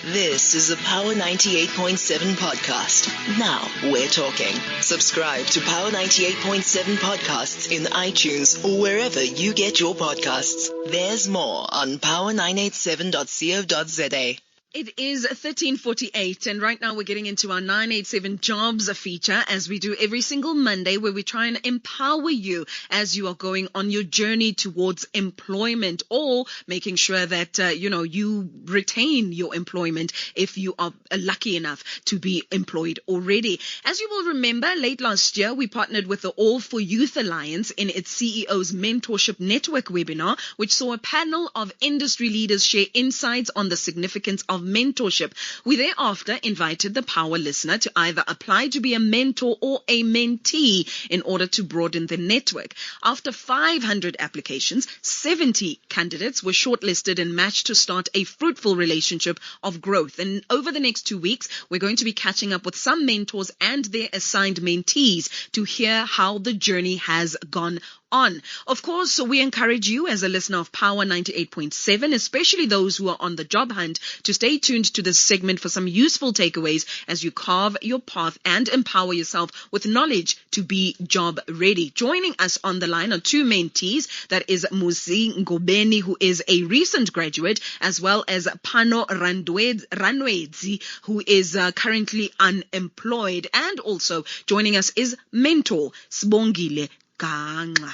This is a Power 98.7 podcast. Now we're talking. Subscribe to Power 98.7 podcasts in iTunes or wherever you get your podcasts. There's more on power987.co.za. It is 13:48, and right now we're getting into our 987 Jobs feature, as we do every single Monday, where we try and empower you as you are going on your journey towards employment, or making sure that you retain your employment if you are lucky enough to be employed already. As you will remember, late last year we partnered with the All4Youth Alliance in its CEO's Mentorship Network webinar, which saw a panel of industry leaders share insights on the significance of mentorship. We thereafter invited the Power listener to either apply to be a mentor or a mentee in order to broaden the network. After 500 applications, 70 candidates were shortlisted and matched to start a fruitful relationship of growth. And over the next 2 weeks, we're going to be catching up with some mentors and their assigned mentees to hear how the journey has gone on. Of course, so we encourage you as a listener of Power 98.7, especially those who are on the job hunt, to stay tuned to this segment for some useful takeaways as you carve your path and empower yourself with knowledge to be job ready. Joining us on the line are two mentees. That is Muzi Ngobeni, who is a recent graduate, as well as Pano Ranwedzi, who is currently unemployed. And also joining us is Mentor Sibongile Gangxa.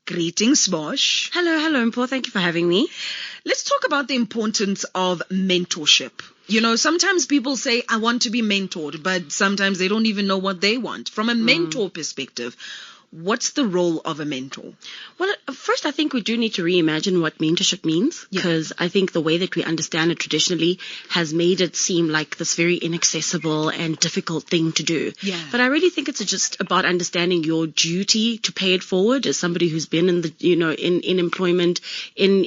Greetings, Bosch. Hello, Mpho. Thank you for having me. Let's talk about the importance of mentorship. You know, sometimes people say, I want to be mentored, but sometimes they don't even know what they want. From a mentor perspective, what's the role of a mentor? Well, first, I think we do need to reimagine what mentorship means, because I think the way that we understand it traditionally has made it seem like this very inaccessible and difficult thing to do. Yeah. But I really think it's just about understanding your duty to pay it forward as somebody who's been in the, in employment, in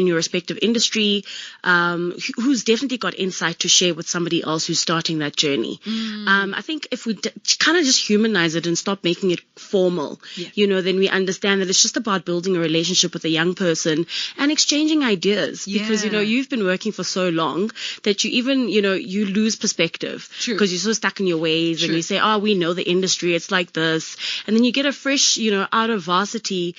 your respective industry, who's definitely got insight to share with somebody else who's starting that journey. I think if we kind of just humanize it and stop making it formal, then we understand that it's just about building a relationship with a young person and exchanging ideas, because you've been working for so long that you even you lose perspective, because you're so stuck in your ways. And you say, we know the industry, it's like this, and then you get a fresh out of varsity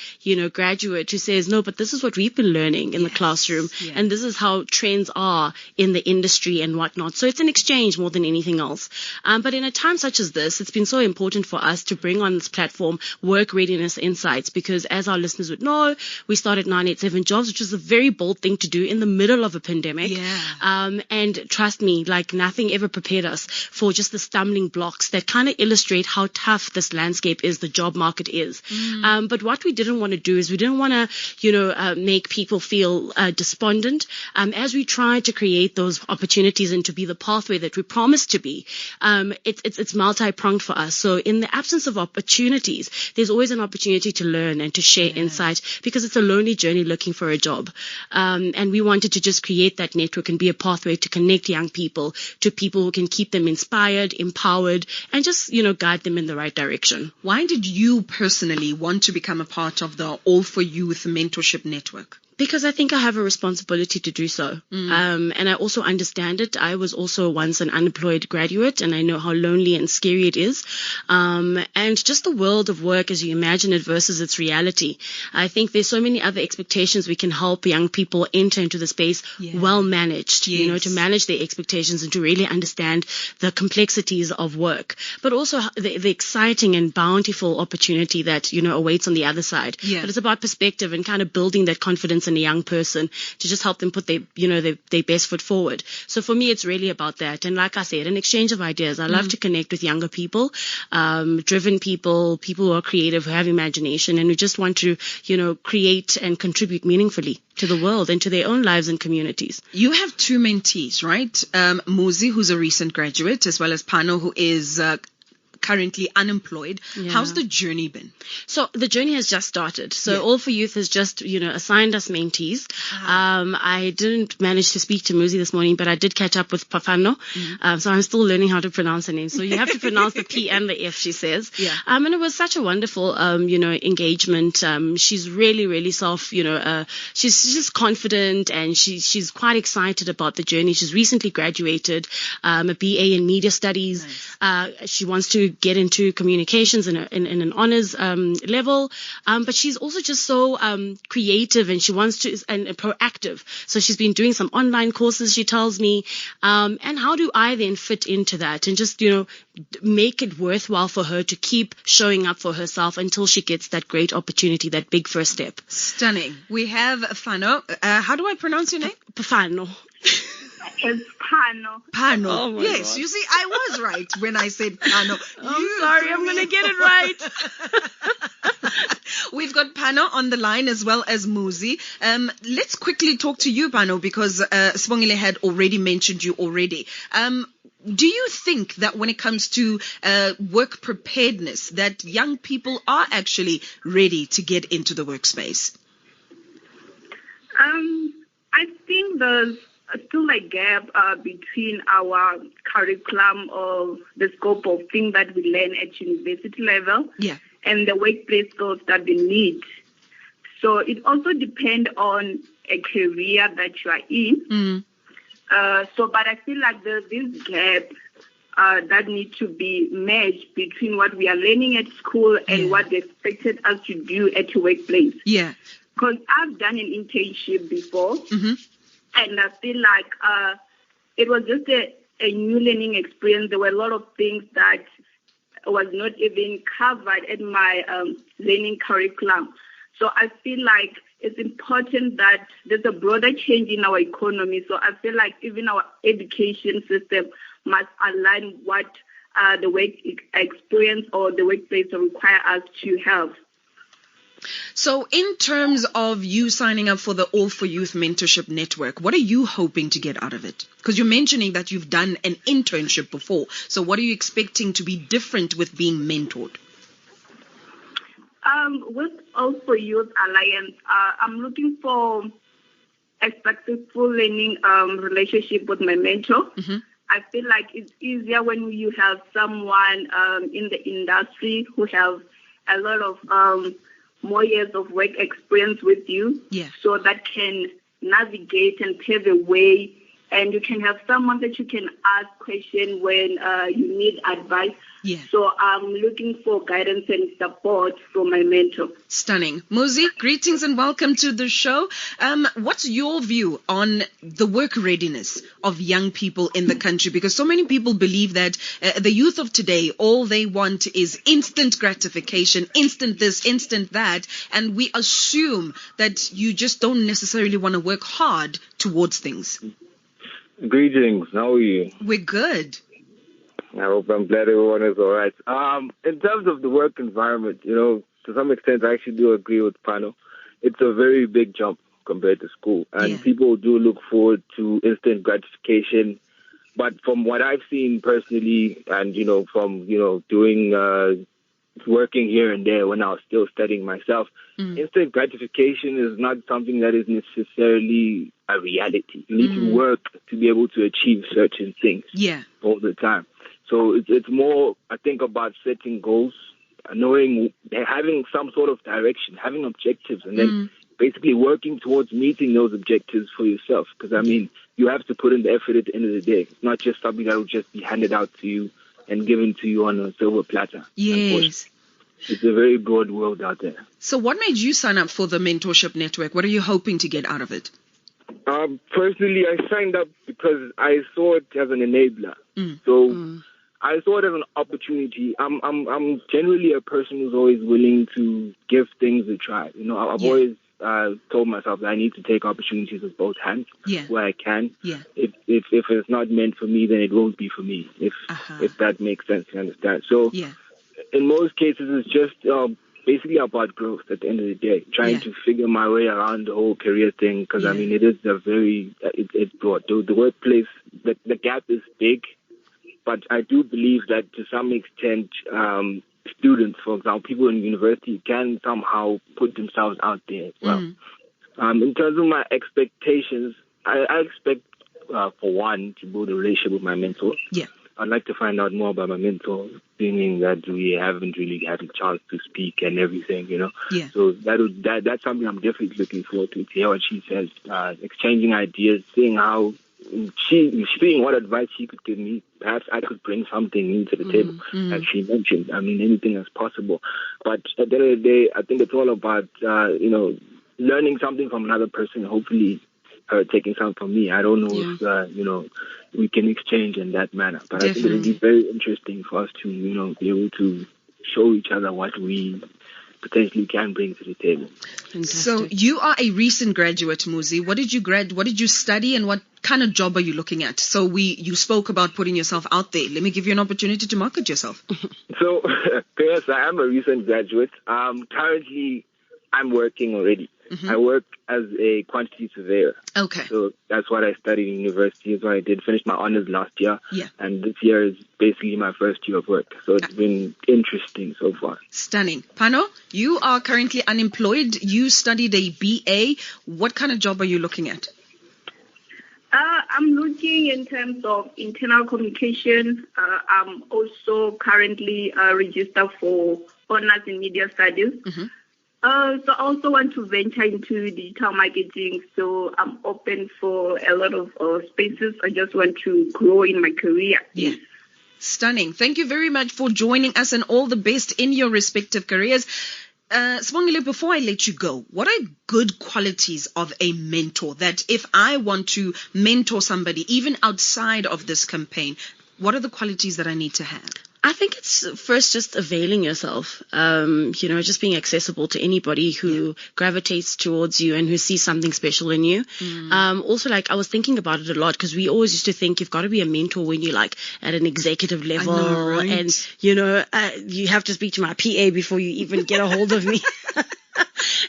graduate who says, no, but this is what we've been learning in the classroom, and this is how trends are in the industry and whatnot. So it's an exchange more than anything else. But in a time such as this, it's been so important for us to bring on this platform work readiness insights, because as our listeners would know, we started 987 Jobs, which was a very bold thing to do in the middle of a pandemic. And trust me, like nothing ever prepared us for just the stumbling blocks that kind of illustrate how tough this landscape is, the job market is. But what we didn't want to do is we didn't want to, make people feel despondent. As we try to create those opportunities and to be the pathway that we promised to be, it's multi-pronged for us. So in the absence of opportunities, there's always an opportunity to learn and to share insight, because it's a lonely journey looking for a job. And we wanted to just create that network and be a pathway to connect young people to people who can keep them inspired, empowered, and just, guide them in the right direction. Why did you personally want to become a part of the All4Youth Mentorship Network? Because I think I have a responsibility to do so. And I also understand it. I was also once an unemployed graduate, and I know how lonely and scary it is. And just the world of work as you imagine it versus its reality. I think there's so many other expectations we can help young people enter into the space well managed, to manage their expectations and to really understand the complexities of work, but also the exciting and bountiful opportunity that, awaits on the other side. But it's about perspective and kind of building that confidence in a young person to just help them put their best foot forward. So for me, it's really about that. And like I said, an exchange of ideas. I love to connect with younger people, driven people who are creative, who have imagination, and who just want to, create and contribute meaningfully to the world and to their own lives and communities. You have two mentees, right? Muzi, who's a recent graduate, as well as Pano, who is currently unemployed. Yeah. How's the journey been? So the journey has just started. So Yeah. All4Youth has just, assigned us mentees. I didn't manage to speak to Muzi this morning, but I did catch up with Pafano. So I'm still learning how to pronounce her name. So you have to pronounce the P and the F, she says. Yeah. And it was such a wonderful, engagement. She's really, really she's just confident, and she's quite excited about the journey. She's recently graduated, a BA in media studies. Nice. She wants to get into communications in an honors level, but she's also just so creative, and she wants to and proactive. So she's been doing some online courses, she tells me. And how do I then fit into that and just make it worthwhile for her to keep showing up for herself until she gets that great opportunity, that big first step? Stunning. We have Fano. How do I pronounce your name? Pafano. It's Pano. Pano. Oh my Yes, God. you see, I was right when I said Pano. I'm sorry, I'm going to get it right. We've got Pano on the line as well as Muzi. Let's quickly talk to you, Pano, because Sibongile had already mentioned you already. Do you think that when it comes to work preparedness, that young people are actually ready to get into the workspace? I think there's still a gap between our curriculum of the scope of things that we learn at university level Yeah. and the workplace skills that we need. So it also depends on a career that you are in. But I feel like there's this gap that need to be merged between what we are learning at school and what they expected us to do at the workplace. Yeah. Because I've done an internship before, and I feel like it was just a new learning experience. There were a lot of things that was not even covered in my learning curriculum. So I feel like it's important that there's a broader change in our economy. So I feel like even our education system must align what the work experience or the workplace require us to have. So in terms of you signing up for the All4Youth Mentorship Network, what are you hoping to get out of it? Because you're mentioning that you've done an internship before. So what are you expecting to be different with being mentored? With All4Youth Alliance, I'm looking for a successful learning relationship with my mentor. I feel like it's easier when you have someone in the industry who have a lot of more years of work experience with you, so that can navigate and pave the way, and you can have someone that you can ask questions when you need advice. So I'm looking for guidance and support from my mentor. Stunning. Muzi, greetings and welcome to the show. What's your view on the work readiness of young people in the country? Because so many people believe that the youth of today, all they want is instant gratification, instant this, instant that, and we assume that you just don't necessarily want to work hard towards things. Greetings. How are you? We're good. I'm glad everyone is all right. In terms of the work environment, to some extent, I actually do agree with Pano. It's a very big jump compared to school, and people do look forward to instant gratification. But from what I've seen personally, and from doing working here and there when I was still studying myself, instant gratification is not something that is necessarily a reality. You need to work to be able to achieve certain things all the time. So it's more, I think, about setting goals, knowing, having some sort of direction, having objectives, and then basically working towards meeting those objectives for yourself. Because, you have to put in the effort at the end of the day. It's not just something that will just be handed out to you and given to you on a silver platter. Yes. It's a very broad world out there. So what made you sign up for the Mentorship Network? What are you hoping to get out of it? Personally, I signed up because I saw it as an enabler. I saw it as an opportunity. I'm generally a person who's always willing to give things a try. I've always told myself that I need to take opportunities with both hands where I can. If it's not meant for me, then it won't be for me. If that makes sense, you understand. So in most cases, it's just basically about growth at the end of the day, trying to figure my way around the whole career thing, because it is it's broad. The workplace, the gap is big, but I do believe that to some extent, students, for example, people in university can somehow put themselves out there as well. In terms of my expectations, I expect, for one, to build a relationship with my mentor. Yeah. I'd like to find out more about my mentor, meaning that we haven't really had a chance to speak and everything, you know. Yeah. So that's something I'm definitely looking forward to hear what she says, exchanging ideas, seeing what advice she could give me. Perhaps I could bring something new to the table, as she mentioned. I mean, anything is possible. But at the end of the day, I think it's all about, learning something from another person, hopefully her taking something from me. I don't know if, we can exchange in that manner. But I think it would be very interesting for us to, be able to show each other what we potentially can bring to the table. Fantastic. So you are a recent graduate, Muzi. What did you study, and what kind of job are you looking at? So you spoke about putting yourself out there. Let me give you an opportunity to market yourself. So, yes, I am a recent graduate. Currently, I'm working already. I work as a quantity surveyor. Okay. So that's what I studied in university. That's what I did. Finished my honors last year. Yeah. And this year is basically my first year of work. So it's been interesting so far. Stunning. Pano, you are currently unemployed. You studied a BA. What kind of job are you looking at? I'm looking in terms of internal communication. I'm also currently registered for honors in media studies. So I also want to venture into digital marketing, so I'm open for a lot of spaces. I just want to grow in my career. Yeah. Stunning. Thank you very much for joining us, and all the best in your respective careers. Sibongile, before I let you go, what are good qualities of a mentor that if I want to mentor somebody, even outside of this campaign, what are the qualities that I need to have? I think it's first just availing yourself, just being accessible to anybody who gravitates towards you and who sees something special in you. Also, I was thinking about it a lot, because we always used to think you've got to be a mentor when you're at an executive level. I know, right? And, you have to speak to my PA before you even get a hold of me.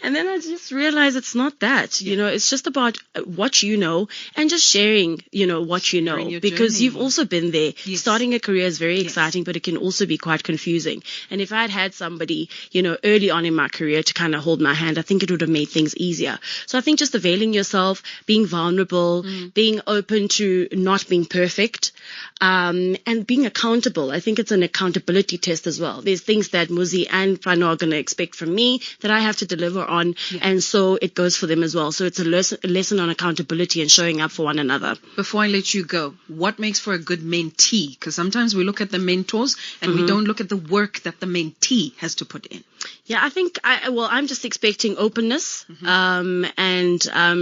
And then I just realized it's not that, it's just about what you know and just sharing, what you know, because journey. You've also been there. Yes. Starting a career is very exciting, but it can also be quite confusing. And if I'd had somebody, early on in my career to kind of hold my hand, I think it would have made things easier. So I think just availing yourself, being vulnerable, being open to not being perfect, and being accountable. I think it's an accountability test as well. There's things that Muzi and Pano are going to expect from me that I have to deliver on, and so it goes for them as well. So it's a lesson on accountability and showing up for one another. Before I let you go, what makes for a good mentee? Because sometimes we look at the mentors and we don't look at the work that the mentee has to put in. Yeah, I think I'm just expecting openness, and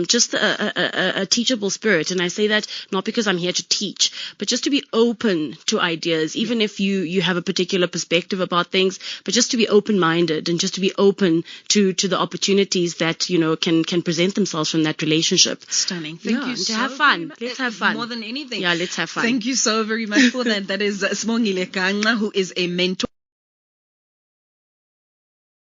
just a teachable spirit. And I say that not because I'm here to teach, but just to be open to ideas, even if you have a particular perspective about things, but just to be open-minded and just to be open to the opportunities that, can present themselves from that relationship. Stunning. Thank you so to have fun. much. Let's have fun. More than anything. Yeah, let's have fun. Thank you so very much for that. That is Sibongile Kanga, who is a mentor.